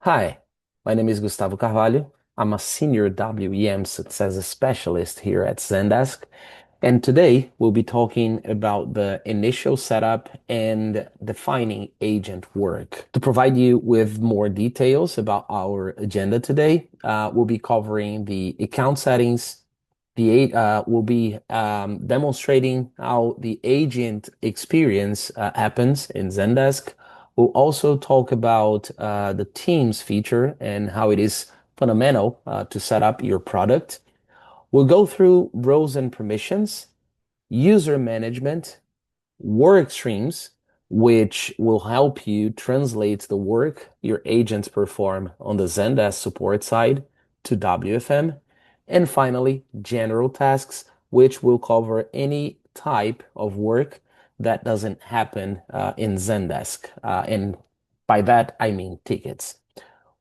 Hi, my name is Gustavo Carvalho. I'm a senior WEM success specialist here at Zendesk. And today we'll be talking about the initial setup and defining agent work. To provide you with more details about our agenda today, we'll be covering the account settings. We'll be demonstrating how the agent experience happens in Zendesk. We'll also talk about the Teams feature and how it is fundamental to set up your product. We'll go through roles and permissions, user management, Workstreams, which will help you translate the work your agents perform on the Zendesk support side to WFM. And finally, general tasks, which will cover any type of work that doesn't happen in Zendesk. And by that, I mean tickets.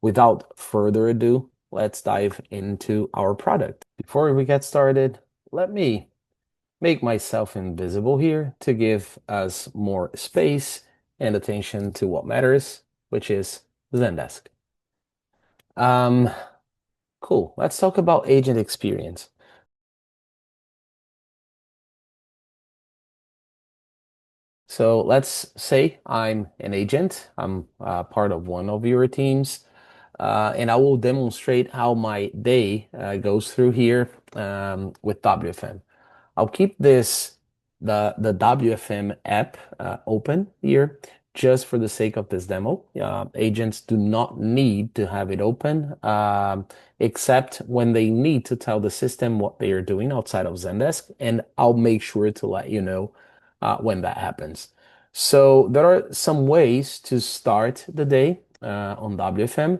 Without further ado, let's dive into our product. Before we get started, let me make myself invisible here to give us more space and attention to what matters, which is Zendesk. Um, cool. Let's talk about agent experience. So let's say I'm an agent. I'm part of one of your teams, and I will demonstrate how my day goes through here with WFM. I'll keep the WFM app open here just for the sake of this demo. Agents do not need to have it open except when they need to tell the system what they are doing outside of Zendesk, and I'll make sure to let you know when that happens. So there are some ways to start the day on WFM.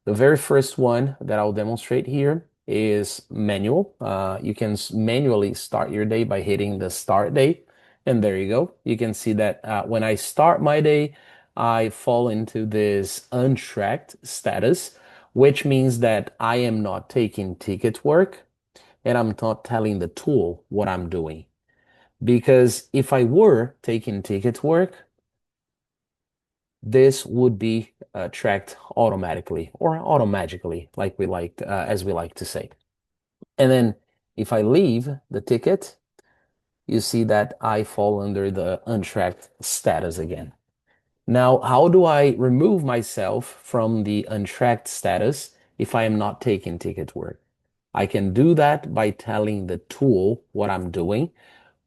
The very first one that I'll demonstrate here is manual. You can manually start your day by hitting the start day. And there you go. You can see that when I start my day, I fall into this untracked status, which means that I am not taking ticket work and I'm not telling the tool what I'm doing. Because if I were taking ticket work, this would be tracked automatically or automagically, like as we like to say. And then if I leave the ticket, you see that I fall under the untracked status again. Now, how do I remove myself from the untracked status if I am not taking ticket work? I can do that by telling the tool what I'm doing.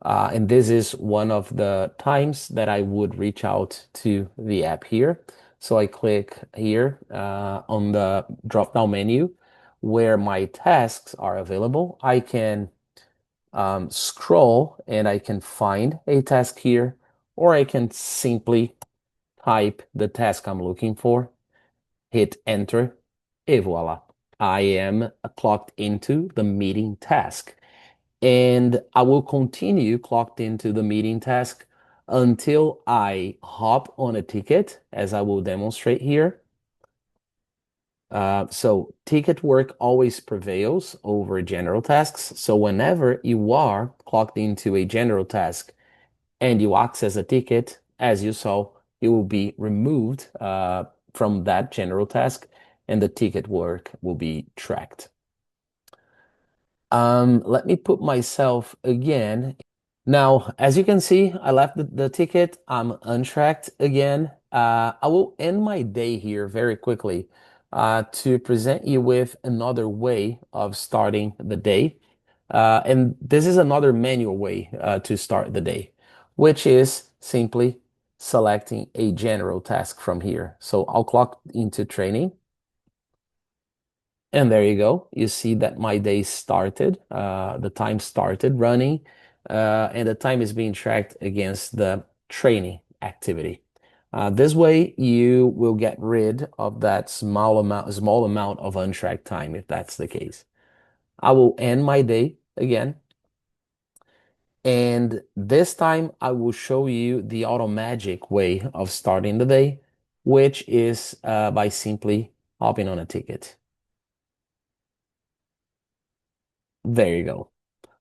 And this is one of the times that I would reach out to the app here. So I click here on the drop-down menu where my tasks are available. I can scroll and I can find a task here, or I can simply type the task I'm looking for, hit enter, et voila. I am clocked into the meeting task. And I will continue clocked into the meeting task until I hop on a ticket, as I will demonstrate here. So ticket work always prevails over general tasks. So whenever you are clocked into a general task and you access a ticket, as you saw, it will be removed from that general task and the ticket work will be tracked. Let me put myself again. Now, as you can see, I left the ticket. I'm untracked again. I will end my day here very quickly to present you with another way of starting the day. And this is another manual way to start the day, which is simply selecting a general task from here. So I'll clock into training. And there you go. You see that my day started, the time started running, and the time is being tracked against the training activity. This way, you will get rid of that small amount of untracked time, if that's the case. I will end my day again, and this time I will show you the automagic way of starting the day, which is by simply hopping on a ticket. There you go.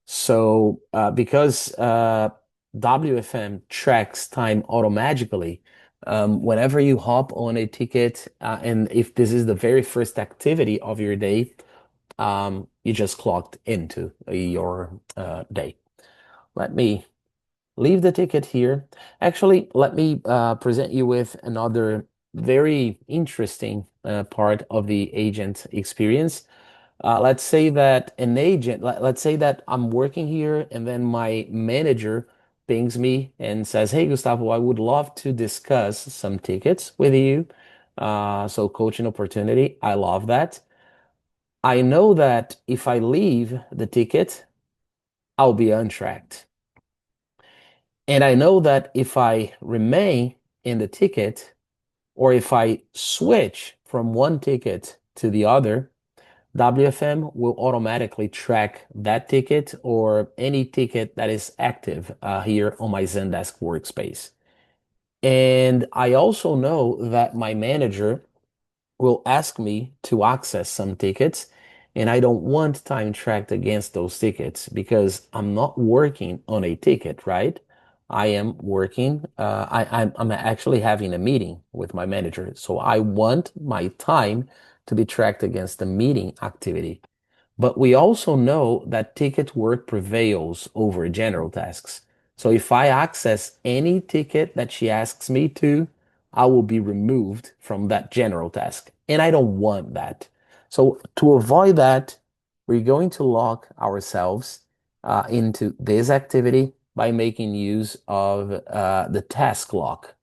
So, because WFM tracks time automatically, Whenever you hop on a ticket, and if this is the very first activity of your day, you just clocked into your day. Let me leave the ticket here. Actually, let me present you with another very interesting part of the agent experience. Let's say that an agent, let's say that I'm working here and then my manager pings me and says, "Hey, Gustavo, I would love to discuss some tickets with you." So coaching opportunity, I love that. I know that if I leave the ticket, I'll be untracked. And I know that if I remain in the ticket or if I switch from one ticket to the other, WFM will automatically track that ticket or any ticket that is active here on my Zendesk workspace. And I also know that my manager will ask me to access some tickets, and I don't want time tracked against those tickets because I'm not working on a ticket, right? I am working, I'm actually having a meeting with my manager. So I want my time to be tracked against the meeting activity. But we also know that ticket work prevails over general tasks. So if I access any ticket that she asks me to, I will be removed from that general task. And I don't want that. So to avoid that, we're going to lock ourselves into this activity by making use of the task lock.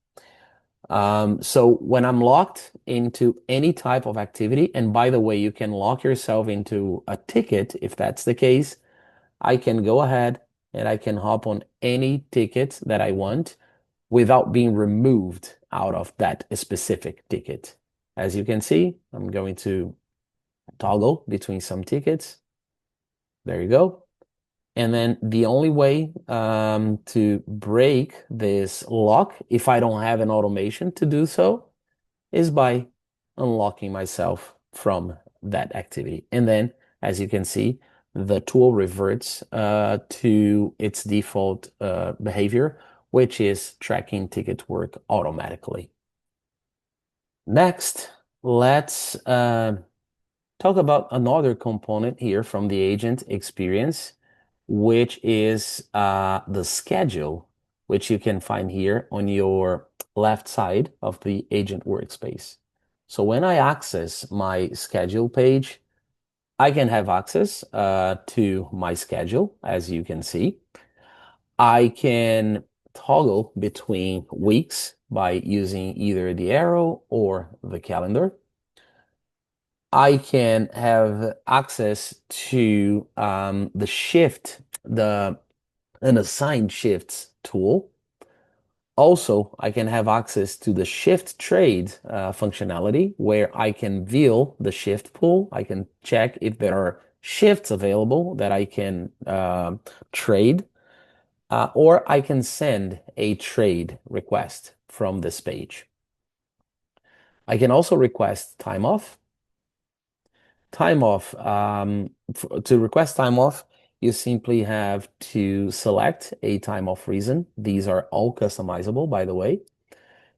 So when I'm locked into any type of activity, and by the way, you can lock yourself into a ticket if that's the case, I can go ahead and I can hop on any ticket that I want without being removed out of that specific ticket. As you can see, I'm going to toggle between some tickets. There you go. And then the only way to break this lock, if I don't have an automation to do so, is by unlocking myself from that activity. And then, as you can see, the tool reverts to its default behavior, which is tracking ticket work automatically. Next, let's talk about another component here from the agent experience, which is the schedule, which you can find here on your left side of the agent workspace. So when I access my schedule page, I can have access to my schedule, as you can see. I can toggle between weeks by using either the arrow or the calendar. I can have access to the shift, the unassigned shifts tool. Also, I can have access to the shift trade functionality where I can view the shift pool. I can check if there are shifts available that I can trade, or I can send a trade request from this page. I can also request time off. Time off. To request time off, you simply have to select a time off reason. These are all customizable, by the way.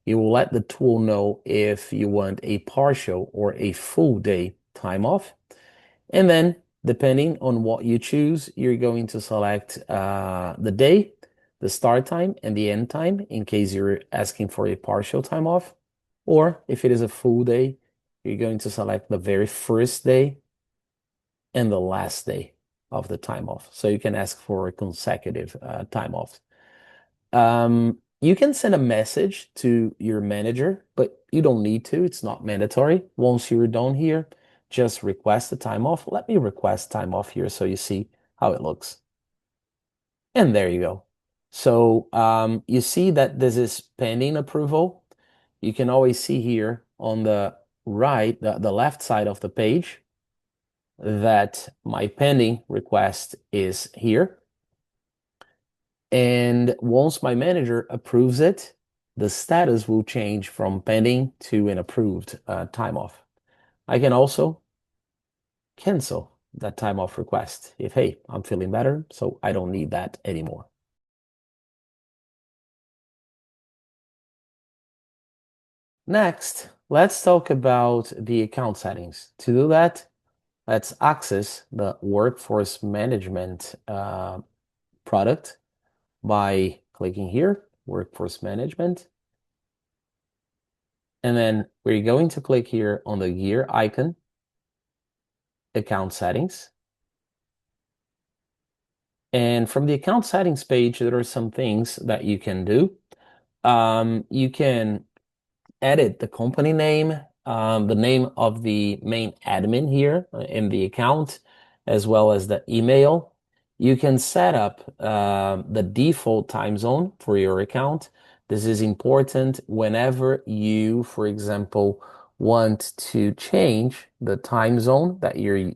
You will let the tool know if you want a partial or a full day time off. And then, depending on what you choose, you're going to select the day, the start time, and the end time in case you're asking for a partial time off. Or if it is a full day, you're going to select the very first day and the last day of the time off. So you can ask for a consecutive time off. You can send a message to your manager, but you don't need to. It's not mandatory. Once you're done here, just request the time off. Let me request time off here so you see how it looks. And there you go. So you see that this is pending approval. You can always see here on the right, the left side of the page, that my pending request is here. And once my manager approves it, the status will change from pending to an approved time off. I can also cancel that time off request if, hey, I'm feeling better, so I don't need that anymore. Next, let's talk about the account settings. To do that, let's access the Workforce Management product by clicking here, Workforce Management. And then we're going to click here on the gear icon, account settings. And from the account settings page, there are some things that you can do. You can edit the company name, the name of the main admin here in the account, as well as the email. You can set up the default time zone for your account. This is important whenever you, for example, want to change the time zone that you're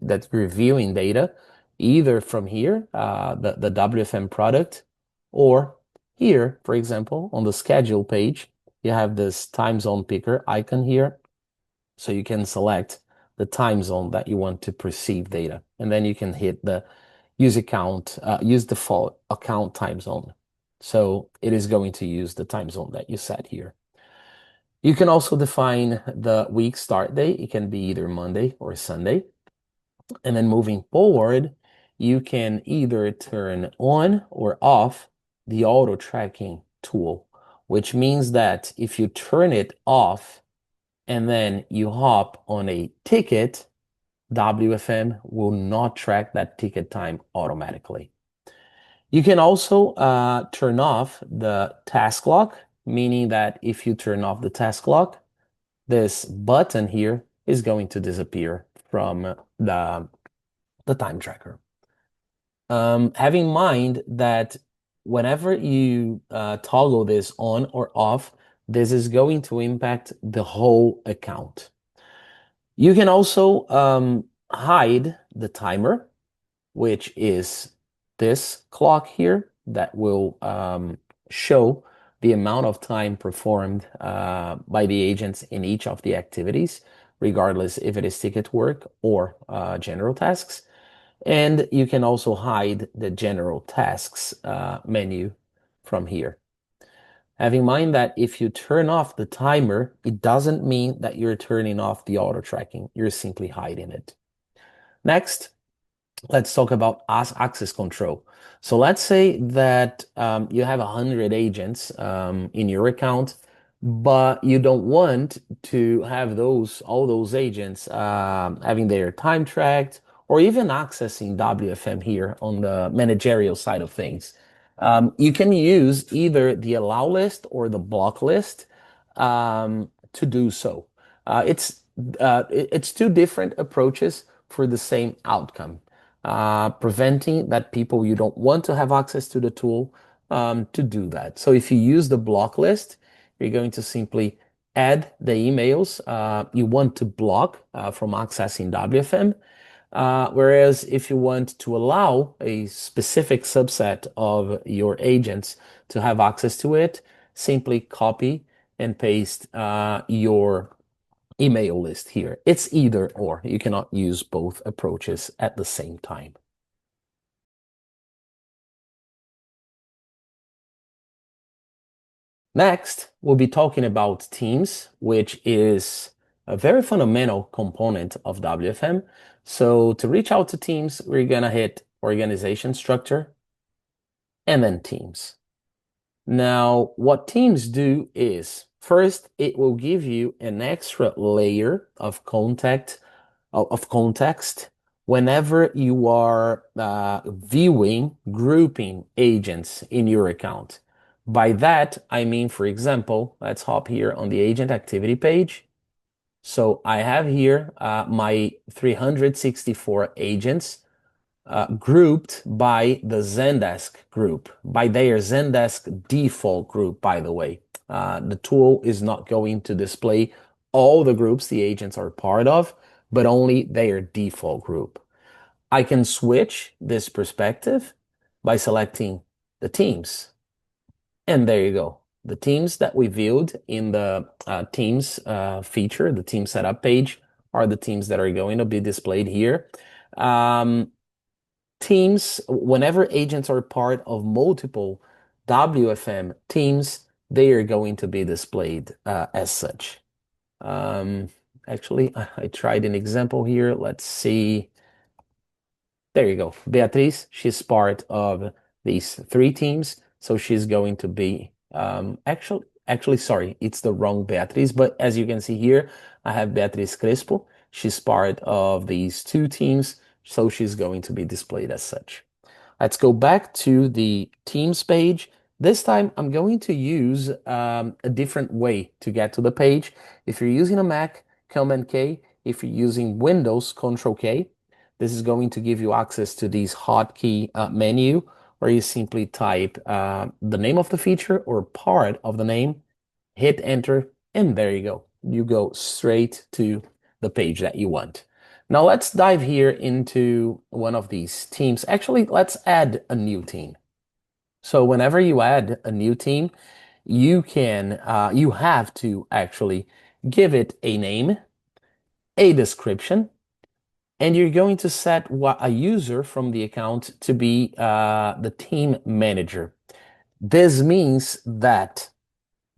viewing data, either from here, the WFM product, or here, for example, on the schedule page you have this time zone picker icon here. So you can select the time zone that you want to perceive data. And then you can hit the use default account time zone. So it is going to use the time zone that you set here. You can also define the week start date. It can be either Monday or Sunday. And then moving forward, you can either turn on or off the auto tracking tool, which means that if you turn it off and then you hop on a ticket, WFM will not track that ticket time automatically. You can also turn off the task lock, meaning that if you turn off the task lock, this button here is going to disappear from the time tracker. Have in mind that whenever you toggle this on or off, this is going to impact the whole account. You can also hide the timer, which is this clock here that will show the amount of time performed by the agents in each of the activities, regardless if it is ticket work or general tasks. And you can also hide the general tasks menu from here. Have in mind that if you turn off the timer, it doesn't mean that you're turning off the auto tracking. You're simply hiding it. Next, let's talk about access control. So let's say that you have 100 agents in your account, but you don't want to have all those agents having their time tracked or even accessing WFM here on the managerial side of things. You can use either the allow list or the block list to do so. It's two different approaches for the same outcome, preventing that people you don't want to have access to the tool to do that. So if you use the block list, you're going to simply add the emails you want to block from accessing WFM. Whereas if you want to allow a specific subset of your agents to have access to it, simply copy and paste your email list here. It's either or. You cannot use both approaches at the same time. Next, we'll be talking about Teams, which is a very fundamental component of WFM. So to reach out to Teams, we're gonna hit Organization Structure and then Teams. Now, what Teams do is first, it will give you an extra layer of context whenever you are viewing, grouping agents in your account. By that, I mean, for example, let's hop here on the agent activity page. So I have here my 364 agents grouped by the Zendesk group, by their Zendesk default group, by the way. The tool is not going to display all the groups the agents are part of, but only their default group. I can switch this perspective by selecting the teams. And there you go. The teams that we viewed in the teams feature, the team setup page, are the teams that are going to be displayed here. Teams, whenever agents are part of multiple WFM teams, they are going to be displayed as such. Um, actually, I tried an example here. Let's see. There you go. Beatriz, she's part of these three teams. So she's going to be sorry, it's the wrong Beatriz, but as you can see here, I have Beatriz Crespo. She's part of these two teams, so she's going to be displayed as such. Let's go back to the Teams page. This time I'm going to use a different way to get to the page. If you're using a Mac, Command K. If you're using Windows, Control K. This is going to give you access to these hotkey menu where you simply type the name of the feature or part of the name, hit enter, and there you go. You go straight to the page that you want. Now let's dive here into one of these teams. Actually, let's add a new team. So whenever you add a new team, you have to actually give it a name, a description, and you're going to set a user from the account to be the team manager. This means that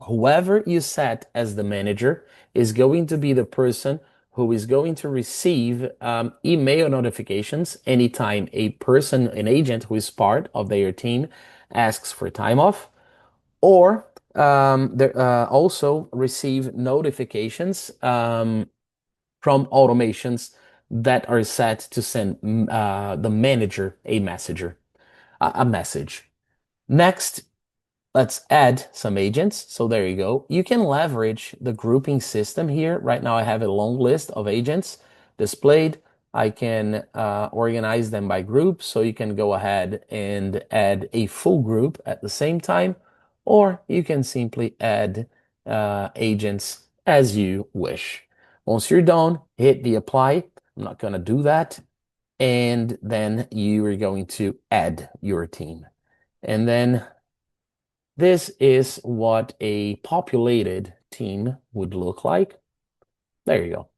whoever you set as the manager is going to be the person who is going to receive email notifications anytime a person, an agent who is part of their team, asks for time off, or they also receive notifications from automations that are set to send the manager a message. Next, let's add some agents. So there you go. You can leverage the grouping system here. Right now I have a long list of agents displayed. I can organize them by group. So you can go ahead and add a full group at the same time, or you can simply add agents as you wish. Once you're done, hit the apply. I'm not going to do that. And then you are going to add your team. And then this is what a populated team would look like. There you go.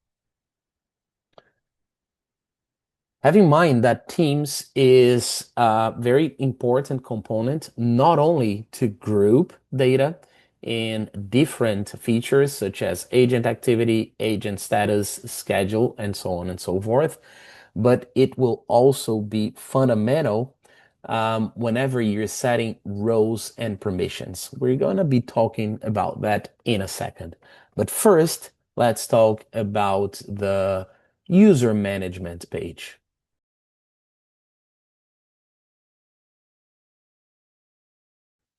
Have in mind that Teams is a very important component, not only to group data in different features such as agent activity, agent status, schedule, and so on and so forth, but it will also be fundamental whenever you're setting roles and permissions. We're going to be talking about that in a second. But first, let's talk about the user management page.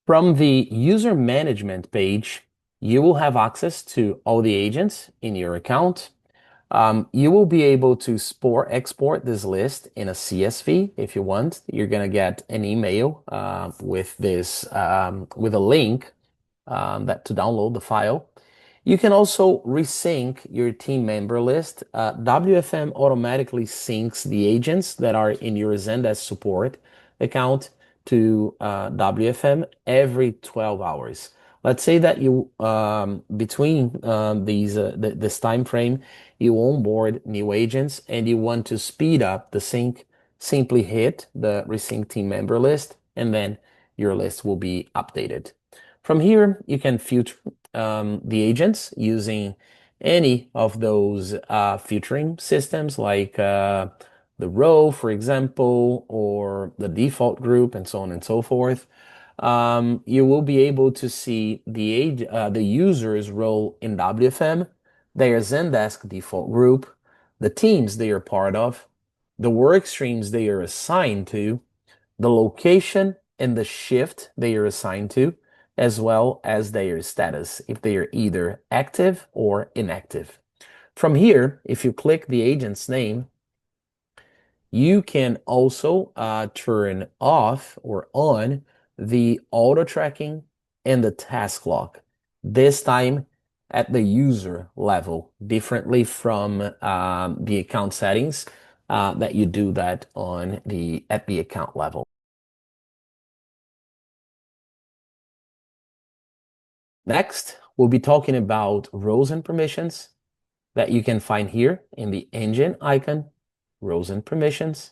From the user management page, you will have access to all the agents in your account. You will be able to export this list in a CSV if you want. You're gonna get an email with with a link that to download the file. You can also resync your team member list. WFM automatically syncs the agents that are in your Zendesk support account to WFM every 12 hours. Let's say that you between this time frame you onboard new agents and you want to speed up the sync, simply hit the resync team member list and then your list will be updated. From here, you can filter the agents using any of those filtering systems like the row, for example, or the default group, and so on and so forth. You will be able to see the user's role in WFM, their Zendesk default group, the teams they are part of, the work streams they are assigned to, the location and the shift they are assigned to, as well as their status, if they are either active or inactive. From here, if you click the agent's name, you can also turn off or on the auto tracking and the task lock, this time at the user level, differently from the account settings that you do that at the account level. Next, we'll be talking about roles and permissions that you can find here in the engine icon, roles and permissions.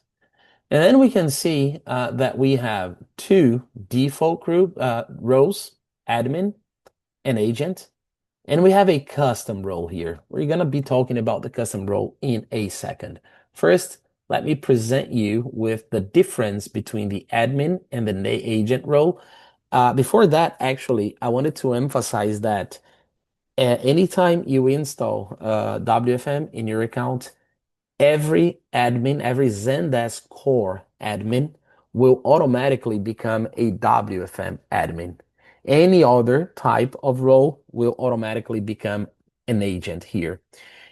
And then we can see that we have two default group roles, admin and agent. And we have a custom role here. We're going to be talking about the custom role in a second. First, let me present you with the difference between the admin and the agent role. Before that, actually, I wanted to emphasize that anytime you install WFM in your account, every admin, every Zendesk core admin will automatically become a WFM admin. Any other type of role will automatically become an agent here.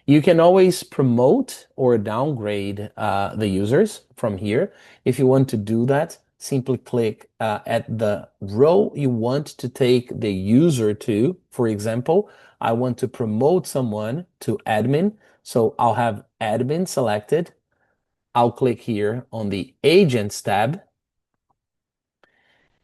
You can always promote or downgrade the users from here. If you want to do that, simply click at the row you want to take the user to. For example, I want to promote someone to admin, so I'll have admin selected. I'll click here on the Agents tab,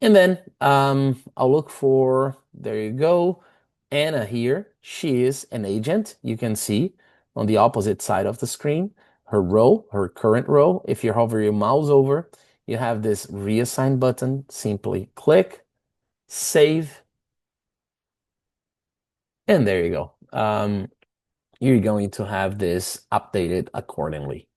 and then I'll look for, there you go, Anna here. She is an agent. You can see on the opposite side of the screen, her role, her current role. If you hover your mouse over, you have this reassign button. Simply click, save, and there you go. You're going to have this updated accordingly.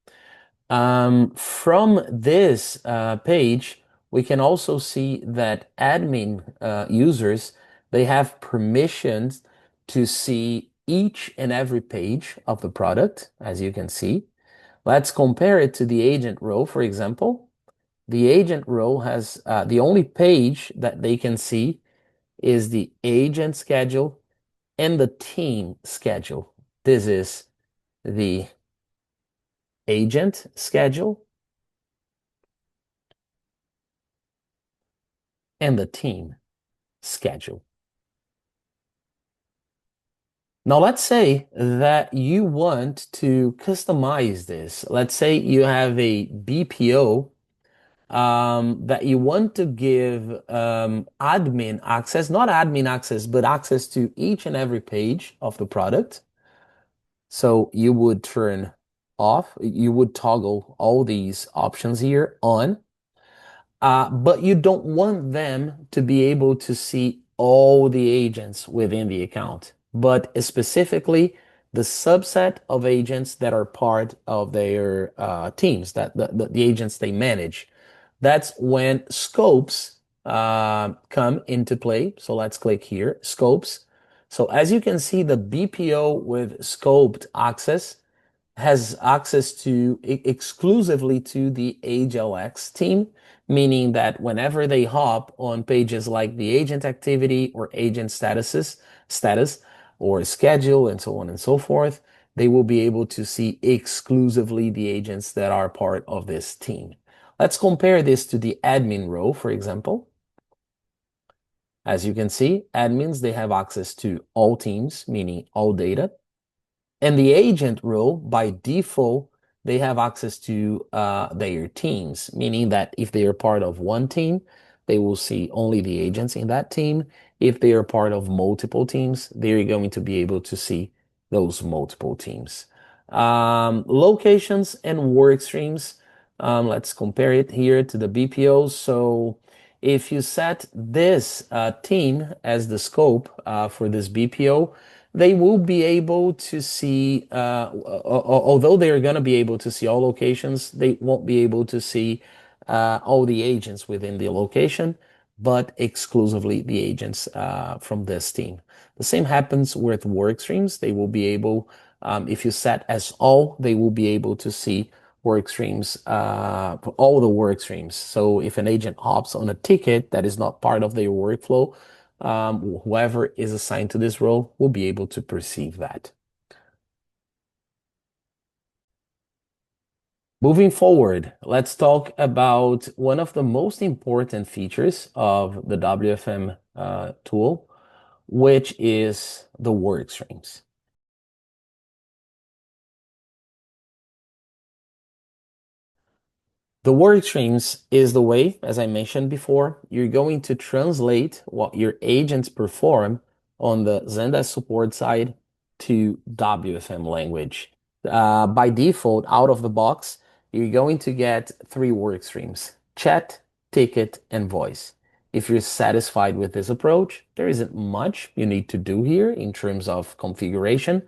From this page, we can also see that admin users, they have permissions to see each and every page of the product, as you can see. Let's compare it to the agent row, for example. The agent row has the only page that they can see is the agent schedule and the team schedule. This is the agent schedule and the team schedule. Now, let's say that you want to customize this. Let's say you have a BPO that you want to give admin access, not admin access, but access to each and every page of the product. So you would turn off, you would toggle all these options here on. But you don't want them to be able to see all the agents within the account, but specifically the subset of agents that are part of their teams, that the agents they manage. That's when scopes come into play. So let's click here, scopes. So as you can see, the BPO with scoped access has access to exclusively to the AgeLX team, meaning that whenever they hop on pages like the agent activity or agent status or schedule and so on and so forth, they will be able to see exclusively the agents that are part of this team. Let's compare this to the admin row, for example. As you can see, admins, they have access to all teams, meaning all data. And the agent role, by default, they have access to their teams, meaning that if they are part of one team, they will see only the agents in that team. If they are part of multiple teams, they're going to be able to see those multiple teams. Locations and work streams. Let's compare it here to the BPO. So if you set this team as the scope for this BPO, they will be able to see, although they are going to be able to see all locations, they won't be able to see all the agents within the location, but exclusively the agents from this team. The same happens with work streams. They will be able, if you set as all, they will be able to see work streams, all the work streams. So if an agent hops on a ticket that is not part of their workflow, whoever is assigned to this role will be able to perceive that. Moving forward, let's talk about one of the most important features of the WFM tool, which is the work streams. The work streams is the way, as I mentioned before, you're going to translate what your agents perform on the Zendesk support side to WFM language. By default, out of the box, you're going to get three work streams: chat, ticket, and voice. If you're satisfied with this approach, there isn't much you need to do here in terms of configuration.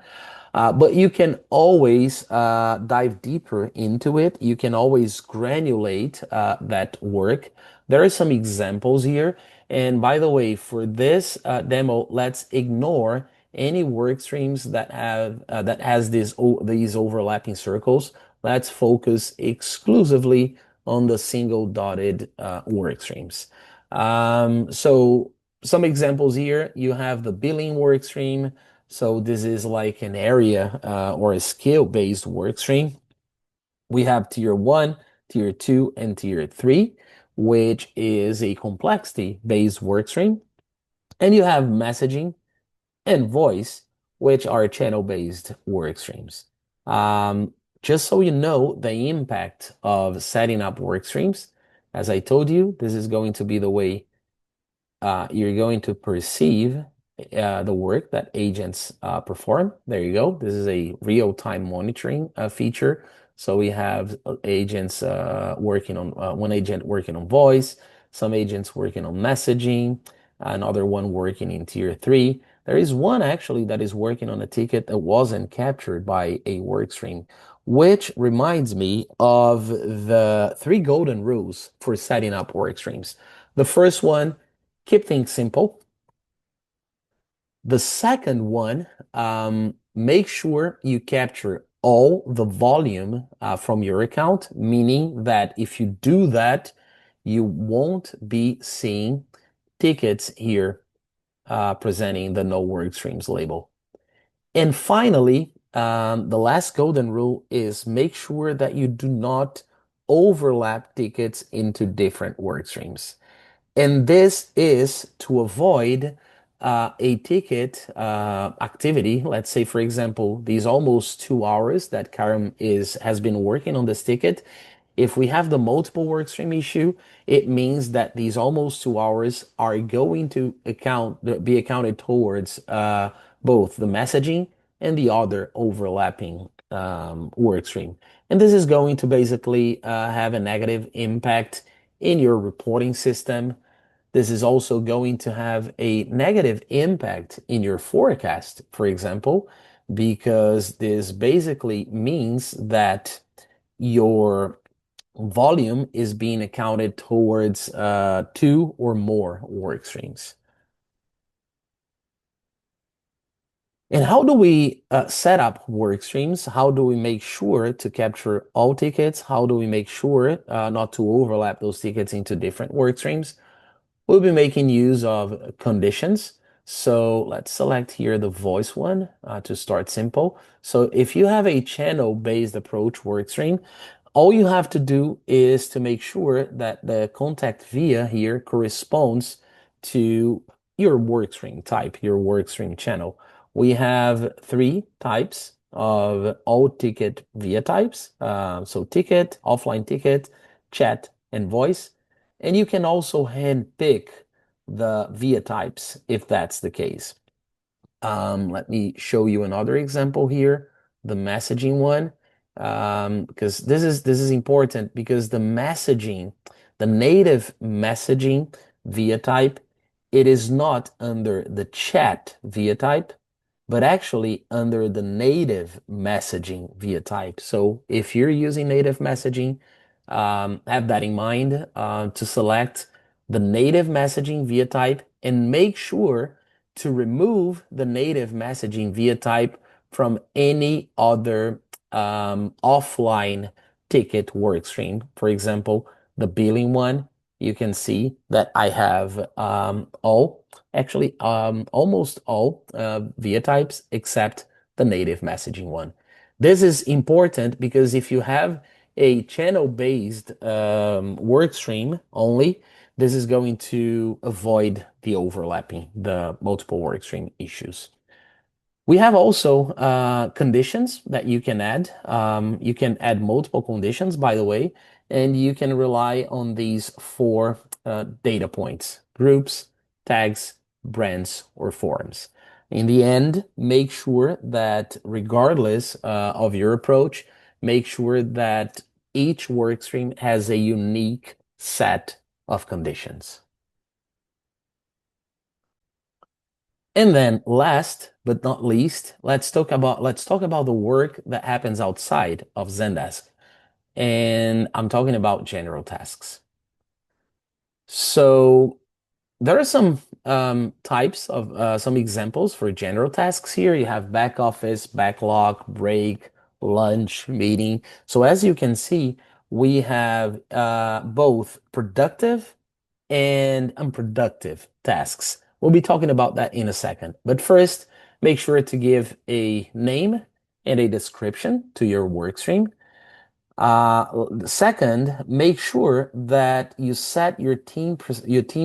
But you can always dive deeper into it. You can always granulate that work. There are some examples here. And by the way, for this demo, let's ignore any work streams that have that has these overlapping circles. Let's focus exclusively on the single dotted work streams. So some examples here, you have the billing work stream. So this is like an area or a skill-based work stream. We have tier one, tier two, and tier three, which is a complexity-based work stream. And you have messaging and voice, which are channel-based work streams. Um, just so you know the impact of setting up work streams, as I told you, this is going to be the way you're going to perceive the work that agents perform. There you go. This is a real-time monitoring feature. So we have agents working on one agent working on voice, some agents working on messaging, another one working in tier three. There is one actually that is working on a ticket that wasn't captured by a work stream, which reminds me of the three golden rules for setting up work streams. The first one, keep things simple. The second one, make sure you capture all the volume from your account, meaning that if you do that, you won't be seeing tickets here presenting the no work streams label. And finally, the last golden rule is make sure that you do not overlap tickets into different work streams. And this is to avoid a ticket activity. Let's say, for example, these almost 2 hours that Karam has been working on this ticket. If we have the multiple workstream issue, it means that these almost 2 hours are going to be accounted towards both the messaging and the other overlapping workstream. And this is going to basically have a negative impact in your reporting system. This is also going to have a negative impact in your forecast, for example, because this basically means that your volume is being accounted towards two or more work streams. And how do we set up work streams? How do we make sure to capture all tickets? How do we make sure not to overlap those tickets into different work streams? We'll be making use of conditions. So let's select here the voice one to start simple. So if you have a channel-based approach workstream, all you have to do is to make sure that the contact via here corresponds to your workstream type, your workstream channel. We have three types of all ticket via types. So ticket, offline ticket, chat, and voice. And you can also handpick the via types if that's the case. Let me show you another example here, the messaging one, because this is important because the native messaging via type, it is not under the chat via type, but actually under the native messaging via type. So if you're using native messaging, have that in mind to select the native messaging via type and make sure to remove the native messaging via type from any other offline ticket workstream. For example, the billing one, you can see that I have almost all via types except the native messaging one. This is important because if you have a channel-based work stream only, this is going to avoid the overlapping, the multiple work stream issues. We have also conditions that you can add. You can add multiple conditions, by the way, and you can rely on these four data points: groups, tags, brands, or forms. In the end, make sure that regardless of your approach, make sure that each workstream has a unique set of conditions. And then last but not least, let's talk about the work that happens outside of Zendesk. And I'm talking about general tasks. So there are some types of some examples for general tasks here. You have back office, backlog, break, lunch, meeting. So as you can see, we have both productive and unproductive tasks. We'll be talking about that in a second. But first, make sure to give a name and a description to your work stream. Second, make sure that you set your team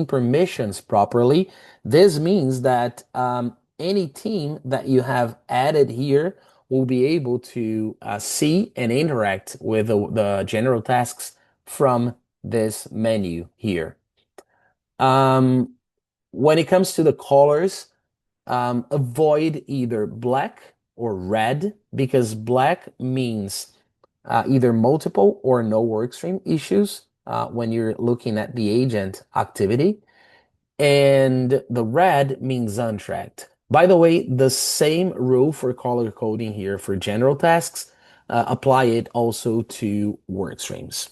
permissions properly. This means that any team that you have added here will be able to see and interact with the general tasks from this menu here. Um, when it comes to the colors, avoid either black or red because black means either multiple or no workstream issues when you're looking at the agent activity. And the red means untracked. By the way, the same rule for color coding here for general tasks, apply it also to workstreams.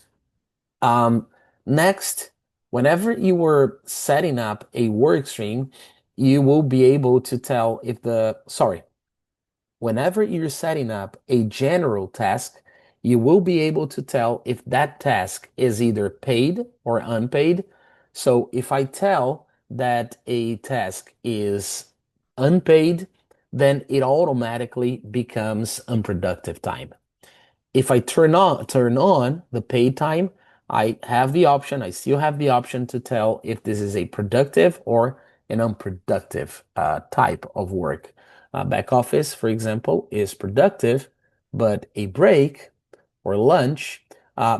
Um, Next, whenever you were setting up a work stream, you will be able to tell if whenever you're setting up a general task, you will be able to tell if that task is either paid or unpaid. So if I tell that a task is unpaid, then it automatically becomes unproductive time. If I turn on the paid time, I still have the option to tell if this is a productive or an unproductive type of work. Back office, for example, is productive, but a break or lunch,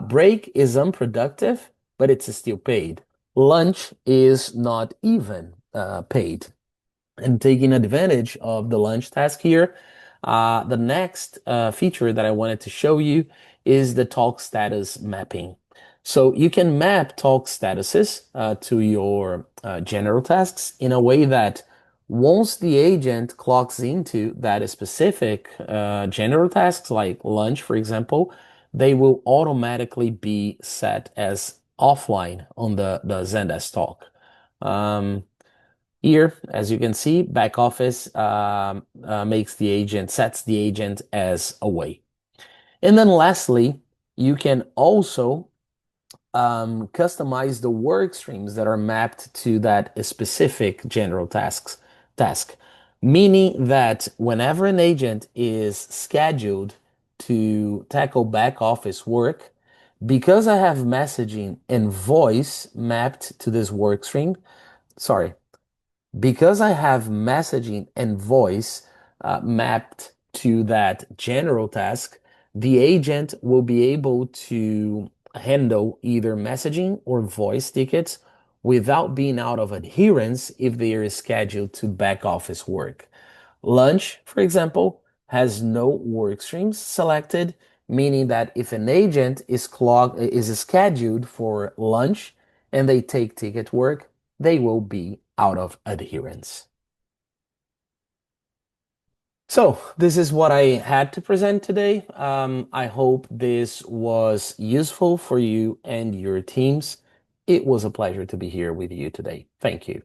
break is unproductive, but it's still paid. Lunch is not even paid. And taking advantage of the lunch task here, the next feature that I wanted to show you is the talk status mapping. So you can map talk statuses to your general tasks in a way that once the agent clocks into that specific general tasks, like lunch, for example, they will automatically be set as offline on the Zendesk talk. Um, Here, as you can see, back office sets the agent as away. And then lastly, you can also customize the work streams that are mapped to that specific general task, meaning that whenever an agent is scheduled to tackle back office work, because I have messaging and voice mapped to this work stream, sorry, because I have messaging and voice mapped to that general task, the agent will be able to handle either messaging or voice tickets without being out of adherence if they are scheduled to back office work. Lunch, for example, has no work streams selected, meaning that if an agent is scheduled for lunch and they take ticket work, they will be out of adherence. So this is what I had to present today. I hope this was useful for you and your teams. It was a pleasure to be here with you today. Thank you.